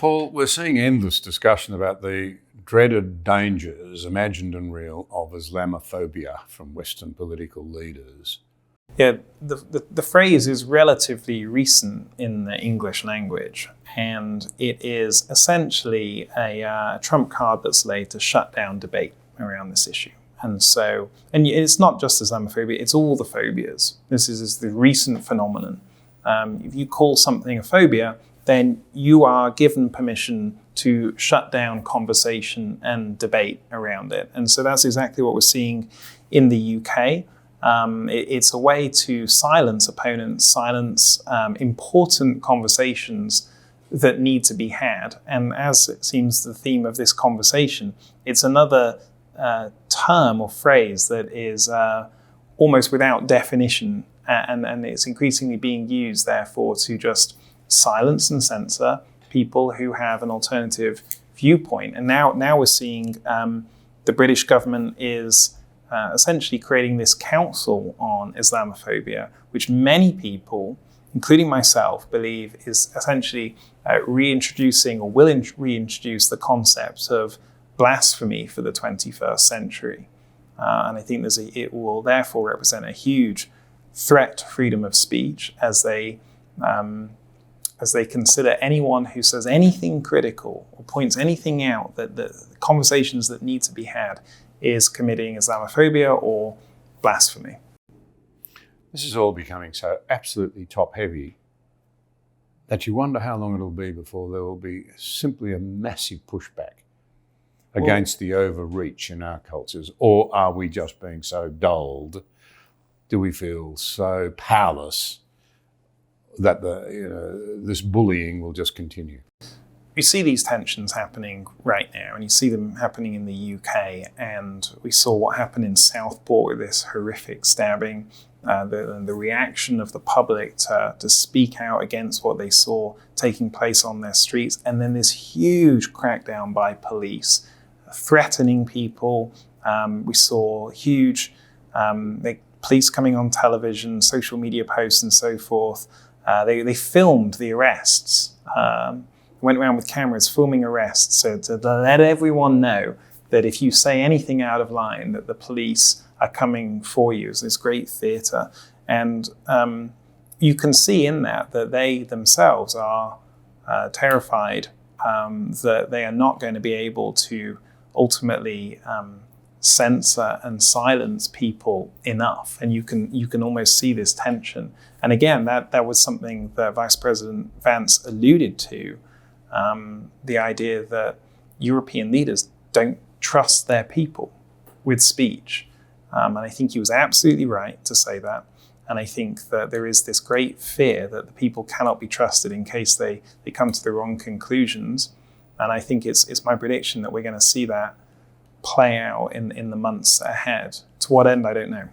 Paul, we're seeing endless discussion about the dreaded dangers, imagined and real, of Islamophobia from Western political leaders. Yeah, the phrase is relatively recent in the English language, and it is essentially a trump card that's laid to shut down debate around this issue. And it's not just Islamophobia, it's all the phobias. This is the recent phenomenon. If you call something a phobia, then you are given permission to shut down conversation and debate around it. And so that's exactly what we're seeing in the UK. It's a way to silence opponents, silence important conversations that need to be had. And as it seems the theme of this conversation, it's another term or phrase that is almost without definition, and it's increasingly being used, therefore, to just silence and censor people who have an alternative viewpoint. And now we're seeing the British government is essentially creating this council on Islamophobia, which many people, including myself, believe is essentially reintroducing or will reintroduce the concept of blasphemy for the 21st century. And I think it will therefore represent a huge threat to freedom of speech as they consider anyone who says anything critical or points anything out that the conversations that need to be had is committing Islamophobia or blasphemy. This is all becoming so absolutely top-heavy that you wonder how long it'll be before there will be simply a massive pushback against the overreach in our cultures. Or are we just being so dulled? Do we feel so powerless that this bullying will just continue? We see these tensions happening right now, and you see them happening in the UK, and we saw what happened in Southport with this horrific stabbing, the reaction of the public to speak out against what they saw taking place on their streets, and then this huge crackdown by police, threatening people. We saw huge police coming on television, social media posts and so forth. They filmed the arrests, went around with cameras filming arrests to let everyone know that if you say anything out of line, that the police are coming for you. It's this great theatre. And you can see in that they themselves are terrified that they are not going to be able to ultimately censor and silence people enough. And you can almost see this tension. And again, that was something that Vice President Vance alluded to, the idea that European leaders don't trust their people with speech. And I think he was absolutely right to say that. And I think that there is this great fear that the people cannot be trusted in case they come to the wrong conclusions. And I think it's my prediction that we're going to see that play out in the months ahead. To what end, I don't know.